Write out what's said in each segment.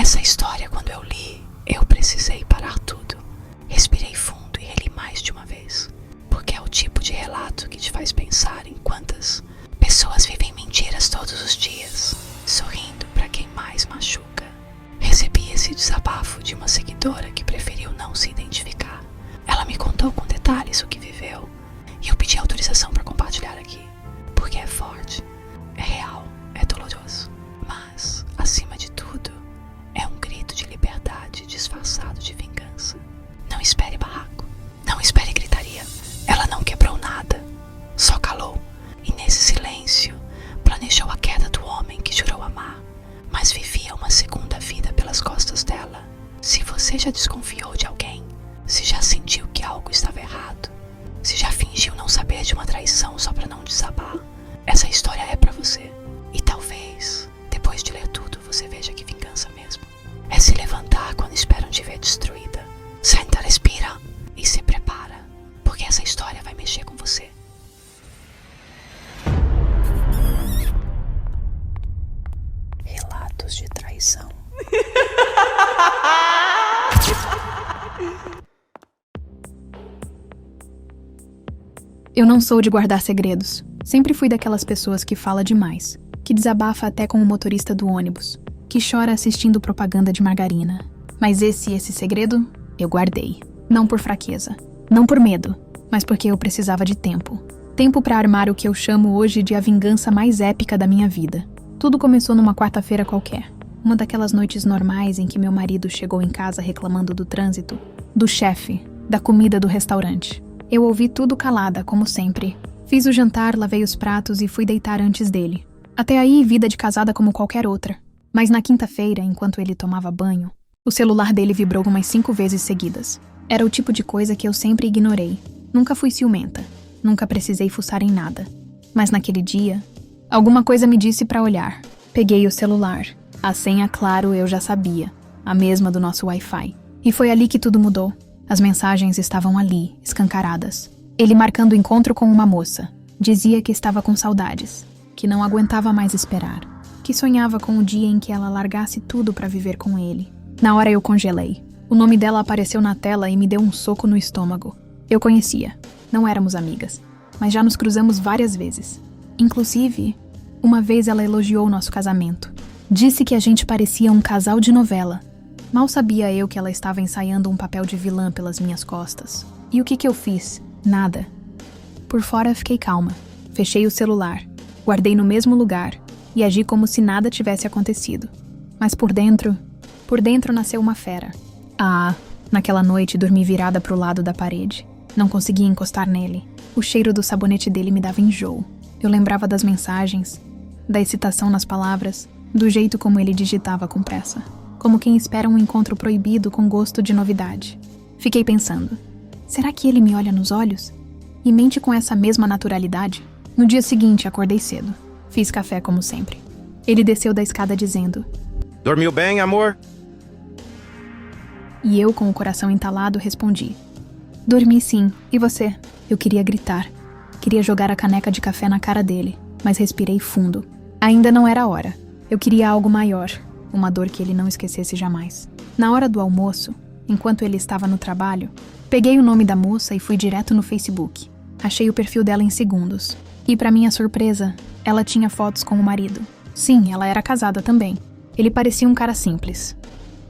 Essa história, quando eu li, eu precisei parar tudo. Respirei fundo e reli mais de uma vez, porque é o tipo de relato que te faz pensar em quantas pessoas vivem mentiras todos os dias, sorrindo para quem mais machuca. Recebi esse desabafo de uma seguidora que preferiu não se identificar. Ela me contou com detalhes o que viveu e eu pedi autorização para compartilhar aqui, porque é forte, é real, é doloroso, mas, acima de tudo, é um grito de liberdade disfarçado de vingança. Não espere barraco, não espere gritaria. Ela não quebrou nada, só calou, e nesse silêncio planejou a queda do homem que jurou amar, mas vivia uma segunda vida pelas costas dela. Se você já desconfiou de alguém, se já sentiu que algo estava errado, se já fingiu não saber de uma traição só pra não desabar, essa história é pra você. E talvez, depois de ler tudo, você veja que vingança mesmo é se levantar quando esperam te ver destruída. Senta, respira e se prepara, porque essa história vai mexer com você. Relatos de traição. Eu não sou de guardar segredos. Sempre fui daquelas pessoas que fala demais, que desabafa até com o motorista do ônibus, que chora assistindo propaganda de margarina. Mas esse segredo, eu guardei. Não por fraqueza, não por medo, mas porque eu precisava de tempo. Tempo pra armar o que eu chamo hoje de a vingança mais épica da minha vida. Tudo começou numa quarta-feira qualquer. Uma daquelas noites normais em que meu marido chegou em casa reclamando do trânsito, do chefe, da comida do restaurante. Eu ouvi tudo calada, como sempre. Fiz o jantar, lavei os pratos e fui deitar antes dele. Até aí, vida de casada como qualquer outra. Mas na quinta-feira, enquanto ele tomava banho, o celular dele vibrou umas 5 vezes seguidas. Era o tipo de coisa que eu sempre ignorei. Nunca fui ciumenta. Nunca precisei fuçar em nada. Mas naquele dia, alguma coisa me disse pra olhar. Peguei o celular. A senha, claro, eu já sabia. A mesma do nosso Wi-Fi. E foi ali que tudo mudou. As mensagens estavam ali, escancaradas. Ele marcando encontro com uma moça. Dizia que estava com saudades, que não aguentava mais esperar, que sonhava com o dia em que ela largasse tudo para viver com ele. Na hora eu congelei. O nome dela apareceu na tela e me deu um soco no estômago. Eu conhecia. Não éramos amigas, mas já nos cruzamos várias vezes. Inclusive, uma vez ela elogiou nosso casamento. Disse que a gente parecia um casal de novela. Mal sabia eu que ela estava ensaiando um papel de vilã pelas minhas costas. E o que eu fiz? Nada. Por fora fiquei calma. Fechei o celular, guardei no mesmo lugar e agi como se nada tivesse acontecido. Mas por dentro nasceu uma fera. Naquela noite dormi virada pro lado da parede. Não conseguia encostar nele. O cheiro do sabonete dele me dava enjoo. Eu lembrava das mensagens, da excitação nas palavras, do jeito como ele digitava com pressa. Como quem espera um encontro proibido com gosto de novidade. Fiquei pensando, será que ele me olha nos olhos? E mente com essa mesma naturalidade? No dia seguinte, acordei cedo. Fiz café como sempre. Ele desceu da escada dizendo: Dormiu bem, amor? E eu, com o coração entalado, respondi: Dormi sim, e você? Eu queria gritar. Queria jogar a caneca de café na cara dele, mas respirei fundo. Ainda não era a hora. Eu queria algo maior. Uma dor que ele não esquecesse jamais. Na hora do almoço, enquanto ele estava no trabalho, peguei o nome da moça e fui direto no Facebook. Achei o perfil dela em segundos. E para minha surpresa, ela tinha fotos com o marido. Sim, ela era casada também. Ele parecia um cara simples.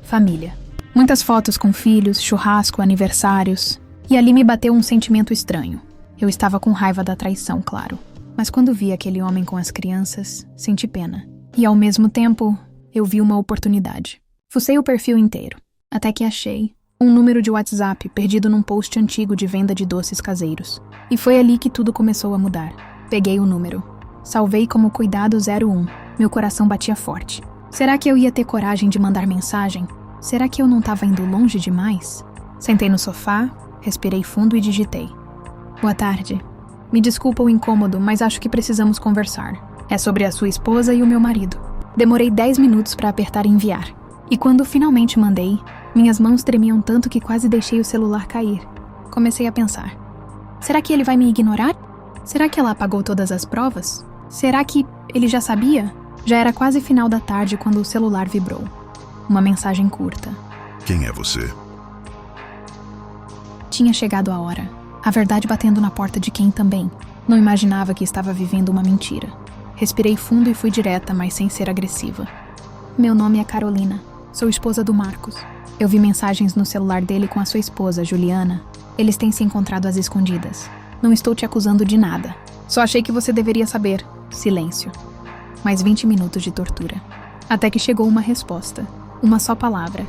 Família. Muitas fotos com filhos, churrasco, aniversários. E ali me bateu um sentimento estranho. Eu estava com raiva da traição, claro. Mas quando vi aquele homem com as crianças, senti pena. E ao mesmo tempo, eu vi uma oportunidade. Fucei o perfil inteiro, até que achei um número de WhatsApp perdido num post antigo de venda de doces caseiros. E foi ali que tudo começou a mudar. Peguei o número. Salvei como Cuidado 01. Meu coração batia forte. Será que eu ia ter coragem de mandar mensagem? Será que eu não estava indo longe demais? Sentei no sofá, respirei fundo e digitei: Boa tarde. Me desculpa o incômodo, mas acho que precisamos conversar. É sobre a sua esposa e o meu marido. Demorei 10 minutos para apertar enviar. E quando finalmente mandei, minhas mãos tremiam tanto que quase deixei o celular cair. Comecei a pensar: será que ele vai me ignorar? Será que ela apagou todas as provas? Será que ele já sabia? Já era quase final da tarde quando o celular vibrou. Uma mensagem curta. Quem é você? Tinha chegado a hora. A verdade batendo na porta de quem também. Não imaginava que estava vivendo uma mentira. Respirei fundo e fui direta, mas sem ser agressiva. Meu nome é Carolina. Sou esposa do Marcos. Eu vi mensagens no celular dele com a sua esposa, Juliana. Eles têm se encontrado às escondidas. Não estou te acusando de nada. Só achei que você deveria saber. Silêncio. Mais 20 minutos de tortura. Até que chegou uma resposta. Uma só palavra.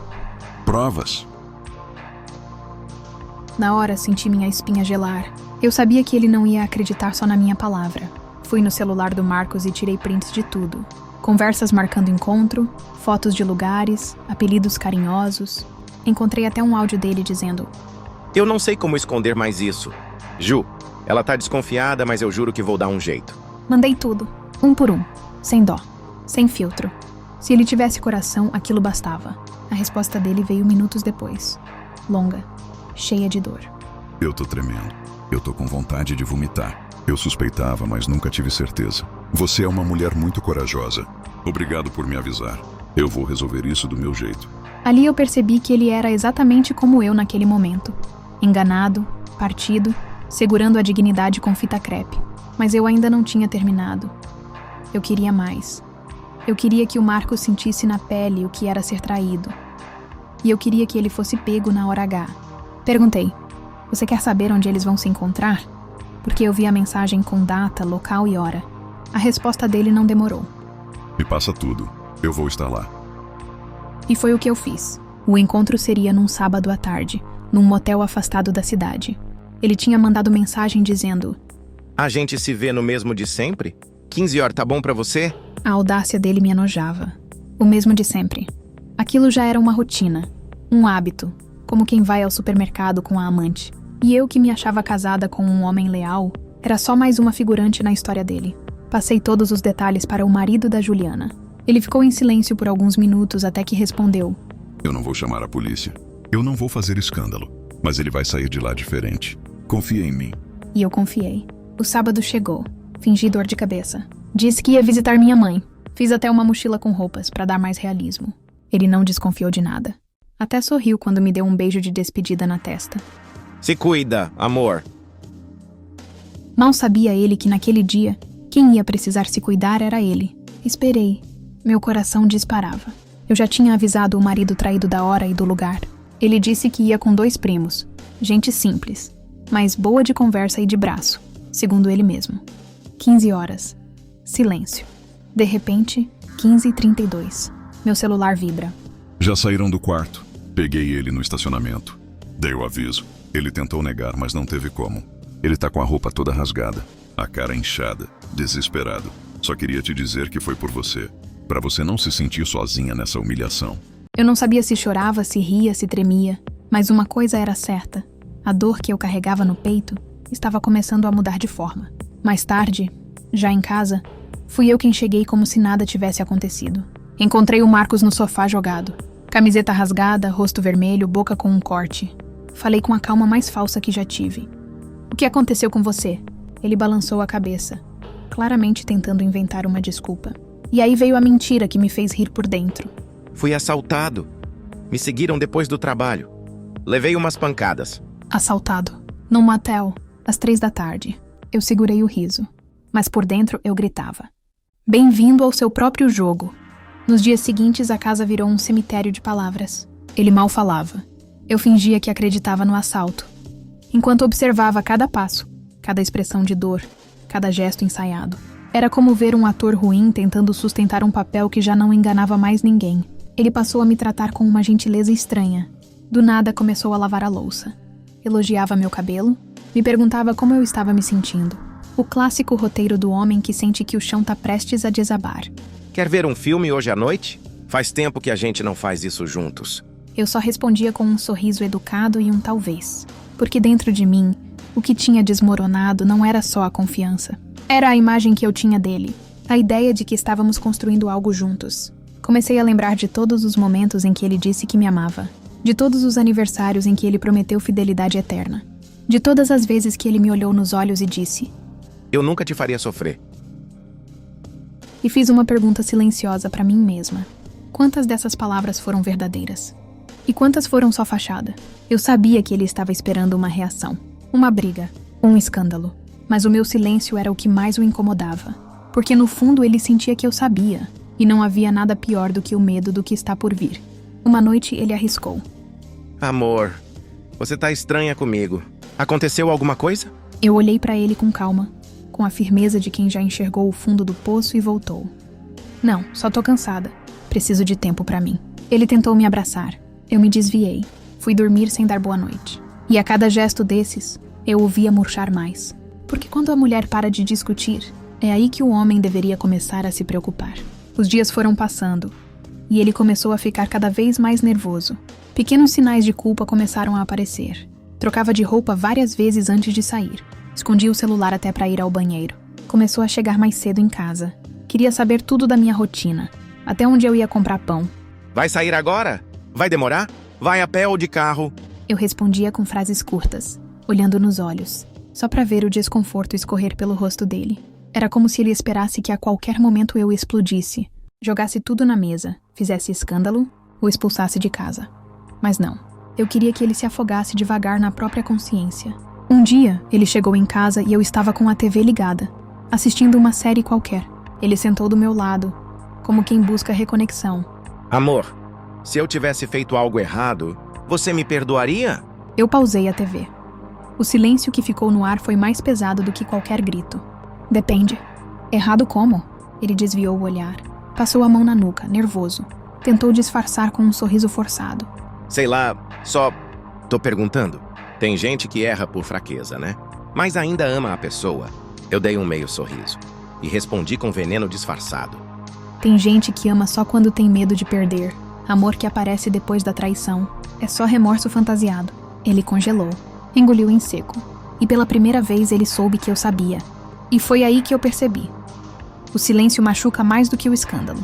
Provas. Na hora senti minha espinha gelar. Eu sabia que ele não ia acreditar só na minha palavra. Fui no celular do Marcos e tirei prints de tudo. Conversas marcando encontro, fotos de lugares, apelidos carinhosos. Encontrei até um áudio dele dizendo: Eu não sei como esconder mais isso. Ju, ela tá desconfiada, mas eu juro que vou dar um jeito. Mandei tudo, um por um, sem dó, sem filtro. Se ele tivesse coração, aquilo bastava. A resposta dele veio minutos depois. Longa, cheia de dor. Eu tô tremendo. Eu tô com vontade de vomitar. Eu suspeitava, mas nunca tive certeza. Você é uma mulher muito corajosa. Obrigado por me avisar. Eu vou resolver isso do meu jeito. Ali eu percebi que ele era exatamente como eu naquele momento. Enganado, partido, segurando a dignidade com fita crepe. Mas eu ainda não tinha terminado. Eu queria mais. Eu queria que o Marcos sentisse na pele o que era ser traído. E eu queria que ele fosse pego na hora H. Perguntei: você quer saber onde eles vão se encontrar? Porque eu vi a mensagem com data, local e hora. A resposta dele não demorou. Me passa tudo. Eu vou estar lá. E foi o que eu fiz. O encontro seria num sábado à tarde, num motel afastado da cidade. Ele tinha mandado mensagem dizendo: A gente se vê no mesmo de sempre? 15 horas, tá bom pra você? A audácia dele me enojava. O mesmo de sempre. Aquilo já era uma rotina, um hábito, como quem vai ao supermercado com a amante. E eu, que me achava casada com um homem leal, era só mais uma figurante na história dele. Passei todos os detalhes para o marido da Juliana. Ele ficou em silêncio por alguns minutos até que respondeu: Eu não vou chamar a polícia. Eu não vou fazer escândalo. Mas ele vai sair de lá diferente. Confia em mim. E eu confiei. O sábado chegou. Fingi dor de cabeça. Disse que ia visitar minha mãe. Fiz até uma mochila com roupas para dar mais realismo. Ele não desconfiou de nada. Até sorriu quando me deu um beijo de despedida na testa. Se cuida, amor. Mal sabia ele que naquele dia, quem ia precisar se cuidar era ele. Esperei. Meu coração disparava. Eu já tinha avisado o marido traído da hora e do lugar. Ele disse que ia com 2 primos. Gente simples, mas boa de conversa e de braço, segundo ele mesmo. 15 horas. Silêncio. De repente, 15h32. Meu celular vibra. Já saíram do quarto. Peguei ele no estacionamento. Dei o aviso. Ele tentou negar, mas não teve como. Ele tá com a roupa toda rasgada, a cara inchada, desesperado. Só queria te dizer que foi por você, pra você não se sentir sozinha nessa humilhação. Eu não sabia se chorava, se ria, se tremia, mas uma coisa era certa. A dor que eu carregava no peito estava começando a mudar de forma. Mais tarde, já em casa, fui eu quem cheguei como se nada tivesse acontecido. Encontrei o Marcos no sofá jogado. Camiseta rasgada, rosto vermelho, boca com um corte. Falei com a calma mais falsa que já tive. O que aconteceu com você? Ele balançou a cabeça, claramente tentando inventar uma desculpa. E aí veio a mentira que me fez rir por dentro. Fui assaltado. Me seguiram depois do trabalho. Levei umas pancadas. Assaltado. Num motel, às 3 da tarde. Eu segurei o riso. Mas por dentro eu gritava: Bem-vindo ao seu próprio jogo. Nos dias seguintes, a casa virou um cemitério de palavras. Ele mal falava. Eu fingia que acreditava no assalto, enquanto observava cada passo, cada expressão de dor, cada gesto ensaiado. Era como ver um ator ruim tentando sustentar um papel que já não enganava mais ninguém. Ele passou a me tratar com uma gentileza estranha. Do nada começou a lavar a louça. Elogiava meu cabelo, me perguntava como eu estava me sentindo. O clássico roteiro do homem que sente que o chão tá prestes a desabar. Quer ver um filme hoje à noite? Faz tempo que a gente não faz isso juntos. Eu só respondia com um sorriso educado e um talvez. Porque dentro de mim, o que tinha desmoronado não era só a confiança. Era a imagem que eu tinha dele. A ideia de que estávamos construindo algo juntos. Comecei a lembrar de todos os momentos em que ele disse que me amava. De todos os aniversários em que ele prometeu fidelidade eterna. De todas as vezes que ele me olhou nos olhos e disse: Eu nunca te faria sofrer. E fiz uma pergunta silenciosa para mim mesma. Quantas dessas palavras foram verdadeiras? E quantas foram só fachada? Eu sabia que ele estava esperando uma reação, uma briga, um escândalo. Mas o meu silêncio era o que mais o incomodava. Porque no fundo ele sentia que eu sabia, e não havia nada pior do que o medo do que está por vir. Uma noite ele arriscou. Amor, você tá estranha comigo. Aconteceu alguma coisa? Eu olhei para ele com calma, com a firmeza de quem já enxergou o fundo do poço e voltou. Não, só tô cansada. Preciso de tempo para mim. Ele tentou me abraçar. Eu me desviei. Fui dormir sem dar boa noite. E a cada gesto desses, eu o via murchar mais. Porque quando a mulher para de discutir, é aí que o homem deveria começar a se preocupar. Os dias foram passando, e ele começou a ficar cada vez mais nervoso. Pequenos sinais de culpa começaram a aparecer. Trocava de roupa várias vezes antes de sair. Escondia o celular até para ir ao banheiro. Começou a chegar mais cedo em casa. Queria saber tudo da minha rotina. Até onde eu ia comprar pão. Vai sair agora? Vai demorar? Vai a pé ou de carro? Eu respondia com frases curtas, olhando nos olhos, só para ver o desconforto escorrer pelo rosto dele. Era como se ele esperasse que a qualquer momento eu explodisse, jogasse tudo na mesa, fizesse escândalo ou expulsasse de casa. Mas não. Eu queria que ele se afogasse devagar na própria consciência. Um dia, ele chegou em casa e eu estava com a TV ligada, assistindo uma série qualquer. Ele sentou do meu lado, como quem busca reconexão. Amor, se eu tivesse feito algo errado, você me perdoaria? Eu pausei a TV. O silêncio que ficou no ar foi mais pesado do que qualquer grito. Depende. Errado como? Ele desviou o olhar. Passou a mão na nuca, nervoso. Tentou disfarçar com um sorriso forçado. Sei lá, só tô perguntando. Tem gente que erra por fraqueza, né? Mas ainda ama a pessoa. Eu dei um meio sorriso e respondi com veneno disfarçado. Tem gente que ama só quando tem medo de perder. Amor que aparece depois da traição. É só remorso fantasiado. Ele congelou. Engoliu em seco. E pela primeira vez ele soube que eu sabia. E foi aí que eu percebi. O silêncio machuca mais do que o escândalo.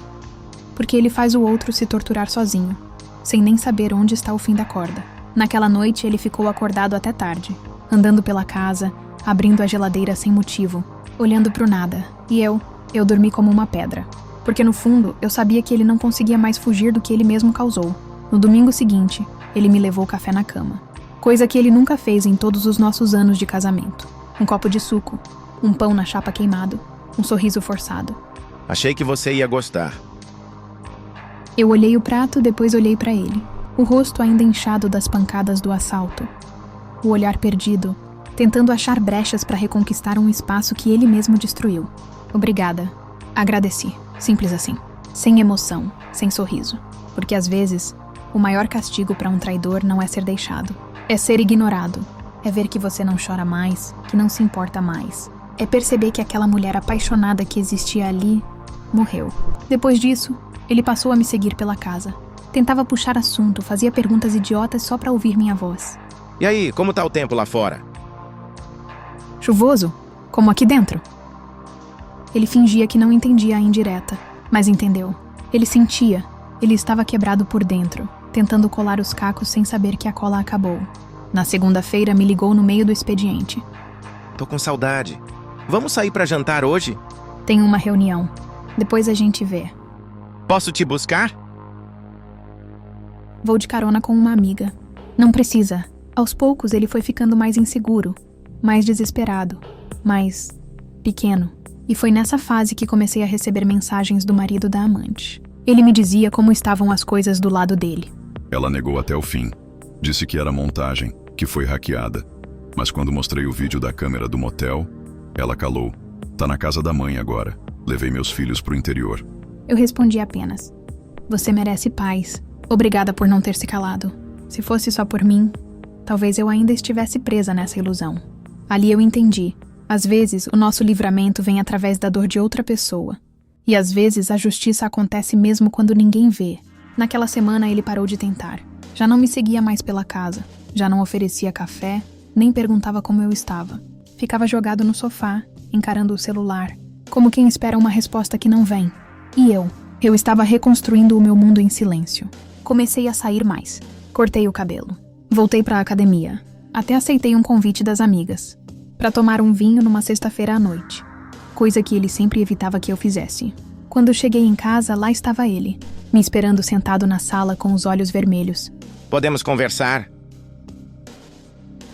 Porque ele faz o outro se torturar sozinho, sem nem saber onde está o fim da corda. Naquela noite ele ficou acordado até tarde, andando pela casa, abrindo a geladeira sem motivo, olhando pro nada. E eu dormi como uma pedra. Porque no fundo, eu sabia que ele não conseguia mais fugir do que ele mesmo causou. No domingo seguinte, ele me levou café na cama. Coisa que ele nunca fez em todos os nossos anos de casamento. Um copo de suco, um pão na chapa queimado, um sorriso forçado. Achei que você ia gostar. Eu olhei o prato, depois olhei para ele. O rosto ainda inchado das pancadas do assalto. O olhar perdido, tentando achar brechas para reconquistar um espaço que ele mesmo destruiu. Obrigada. Agradeci. Simples assim. Sem emoção, sem sorriso. Porque às vezes, o maior castigo para um traidor não é ser deixado. É ser ignorado. É ver que você não chora mais, que não se importa mais. É perceber que aquela mulher apaixonada que existia ali, morreu. Depois disso, ele passou a me seguir pela casa. Tentava puxar assunto, fazia perguntas idiotas só para ouvir minha voz. E aí, como tá o tempo lá fora? Chuvoso? Como aqui dentro? Ele fingia que não entendia a indireta, mas entendeu. Ele sentia. Ele estava quebrado por dentro, tentando colar os cacos sem saber que a cola acabou. Na segunda-feira, me ligou no meio do expediente. Tô com saudade. Vamos sair pra jantar hoje? Tenho uma reunião. Depois a gente vê. Posso te buscar? Vou de carona com uma amiga. Não precisa. Aos poucos ele foi ficando mais inseguro, mais desesperado, mais pequeno. E foi nessa fase que comecei a receber mensagens do marido da amante. Ele me dizia como estavam as coisas do lado dele. Ela negou até o fim. Disse que era montagem, que foi hackeada. Mas quando mostrei o vídeo da câmera do motel, ela calou. Tá na casa da mãe agora. Levei meus filhos pro interior. Eu respondi apenas: você merece paz. Obrigada por não ter se calado. Se fosse só por mim, talvez eu ainda estivesse presa nessa ilusão. Ali eu entendi. Às vezes, o nosso livramento vem através da dor de outra pessoa. E às vezes, a justiça acontece mesmo quando ninguém vê. Naquela semana, ele parou de tentar. Já não me seguia mais pela casa. Já não oferecia café, nem perguntava como eu estava. Ficava jogado no sofá, encarando o celular, como quem espera uma resposta que não vem. E eu estava reconstruindo o meu mundo em silêncio. Comecei a sair mais. Cortei o cabelo. Voltei para a academia. Até aceitei um convite das amigas para tomar um vinho numa sexta-feira à noite. Coisa que ele sempre evitava que eu fizesse. Quando cheguei em casa, lá estava ele, me esperando sentado na sala com os olhos vermelhos. Podemos conversar?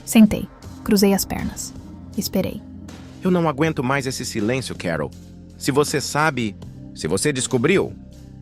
Sentei, cruzei as pernas. Esperei. Eu não aguento mais esse silêncio, Carol. Se você sabe, se você descobriu,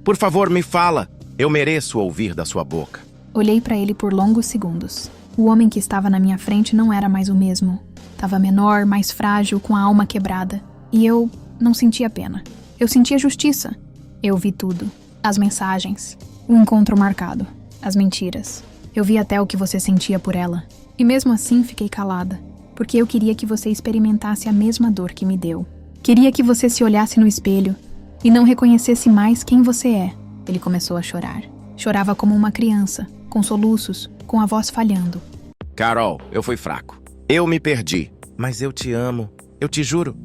por favor, me fala. Eu mereço ouvir da sua boca. Olhei para ele por longos segundos. O homem que estava na minha frente não era mais o mesmo. Estava menor, mais frágil, com a alma quebrada. E eu não sentia pena. Eu sentia justiça. Eu vi tudo. As mensagens. O encontro marcado. As mentiras. Eu vi até o que você sentia por ela. E mesmo assim fiquei calada. Porque eu queria que você experimentasse a mesma dor que me deu. Queria que você se olhasse no espelho e não reconhecesse mais quem você é. Ele começou a chorar. Chorava como uma criança, com soluços, com a voz falhando. Carol, eu fui fraco. Eu me perdi. Mas eu te amo. Eu te juro.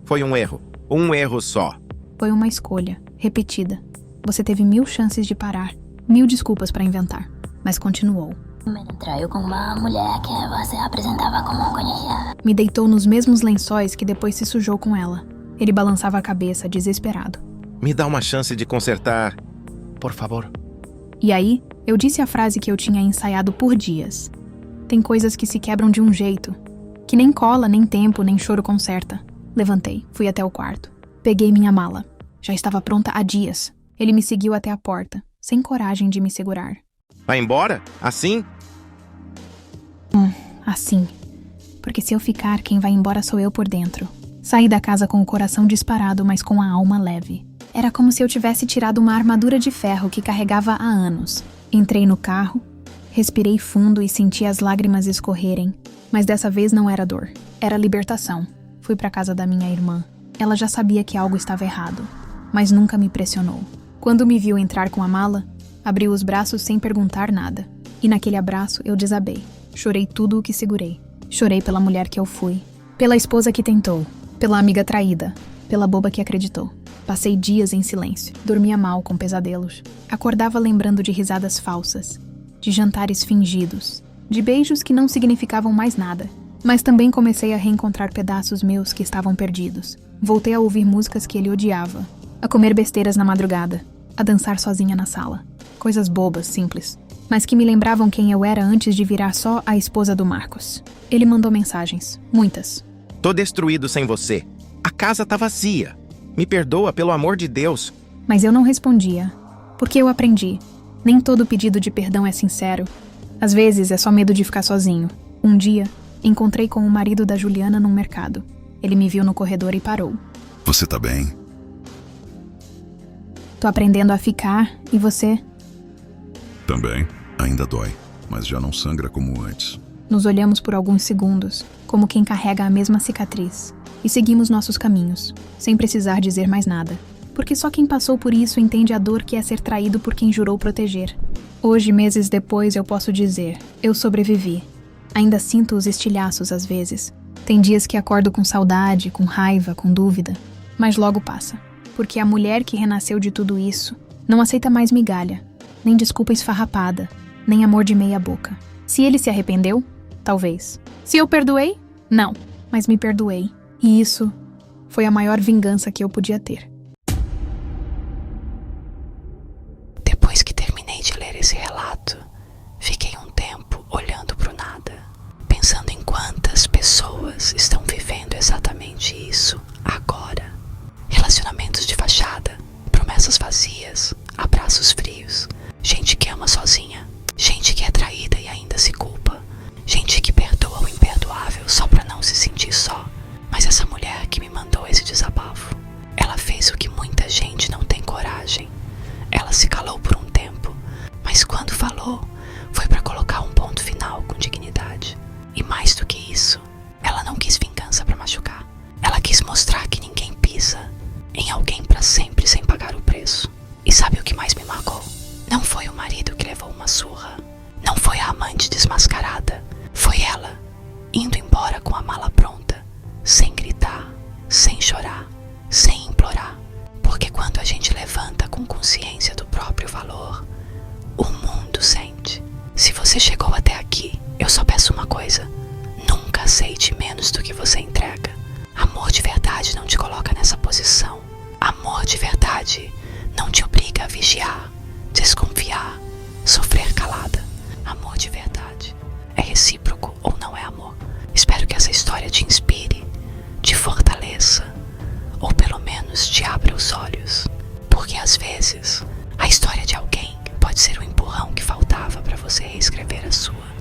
Foi um erro. Um erro só. Foi uma escolha, repetida. Você teve 1000 chances de parar, 1000 desculpas para inventar. Mas continuou. Me traiu com uma mulher que você apresentava como conhecida. Me deitou nos mesmos lençóis que depois se sujou com ela. Ele balançava a cabeça, desesperado. Me dá uma chance de consertar. Por favor. E aí, eu disse a frase que eu tinha ensaiado por dias. Tem coisas que se quebram de um jeito, que nem cola, nem tempo, nem choro conserta. Levantei, fui até o quarto. Peguei minha mala. Já estava pronta há dias. Ele me seguiu até a porta, sem coragem de me segurar. Vai embora? Assim? Assim. Porque se eu ficar, quem vai embora sou eu por dentro. Saí da casa com o coração disparado, mas com a alma leve. Era como se eu tivesse tirado uma armadura de ferro que carregava há anos. Entrei no carro, respirei fundo e senti as lágrimas escorrerem. Mas dessa vez não era dor, era libertação. Fui para casa da minha irmã. Ela já sabia que algo estava errado, mas nunca me pressionou. Quando me viu entrar com a mala, abriu os braços sem perguntar nada. E naquele abraço eu desabei. Chorei tudo o que segurei. Chorei pela mulher que eu fui, pela esposa que tentou, pela amiga traída, pela boba que acreditou. Passei dias em silêncio. Dormia mal com pesadelos. Acordava lembrando de risadas falsas, de jantares fingidos, de beijos que não significavam mais nada. Mas também comecei a reencontrar pedaços meus que estavam perdidos. Voltei a ouvir músicas que ele odiava, a comer besteiras na madrugada, a dançar sozinha na sala. Coisas bobas, simples, mas que me lembravam quem eu era antes de virar só a esposa do Marcos. Ele mandou mensagens, muitas. Tô destruído sem você. A casa tá vazia. Me perdoa, pelo amor de Deus. Mas eu não respondia, porque eu aprendi. Nem todo pedido de perdão é sincero. Às vezes é só medo de ficar sozinho. Um dia, encontrei com o marido da Juliana num mercado. Ele me viu no corredor e parou. Você tá bem? Tô aprendendo a ficar, e você? Também. Ainda dói, mas já não sangra como antes. Nos olhamos por alguns segundos, como quem carrega a mesma cicatriz, e seguimos nossos caminhos, sem precisar dizer mais nada. Porque só quem passou por isso entende a dor que é ser traído por quem jurou proteger. Hoje, meses depois, eu posso dizer, eu sobrevivi. Ainda sinto os estilhaços às vezes. Tem dias que acordo com saudade, com raiva, com dúvida. Mas logo passa. Porque a mulher que renasceu de tudo isso não aceita mais migalha, nem desculpa esfarrapada, nem amor de meia boca. Se ele se arrependeu, talvez. Se eu perdoei? Não, mas me perdoei. E isso foi a maior vingança que eu podia ter. Depois que terminei de ler esse relato, fiquei um tempo olhando pro nada, pensando em quantas pessoas estão vivendo exatamente isso agora. Relacionamentos de fachada, promessas vazias, abraços frios, gente que ama sozinha, gente que é traída e ainda se culpa, gente que perdoa o imperdoável só pra não se sentir só. Mas essa mulher que me mandou esse desabafo, ela fez o que muita gente não tem coragem. Ela se calou por um tempo, mas quando falou, foi pra colocar um ponto final com dignidade. E mais do que isso, ela não quis vingança pra machucar. Ela quis mostrar que ninguém pisa em alguém pra sempre sem pagar o preço. E sabe o que mais me marcou? Não foi o marido que levou uma surra. Não foi a amante desmascarada. Foi ela, indo embora com a mala pronta, sem gritar, sem chorar, sem implorar. Porque quando a gente levanta com consciência do próprio valor, o mundo sente. Se você chegou até aqui, eu só peço uma coisa: nunca aceite menos do que você entrega. Amor de verdade não te coloca nessa posição. Amor de verdade não te obriga a vigiar, desconfiar, sofrer calada. Amor de verdade é recíproco ou não é amor? Espero que essa história te inspire, te fortaleça, ou pelo menos te abra os olhos. Porque às vezes a história de alguém pode ser o empurrão que faltava para você reescrever a sua.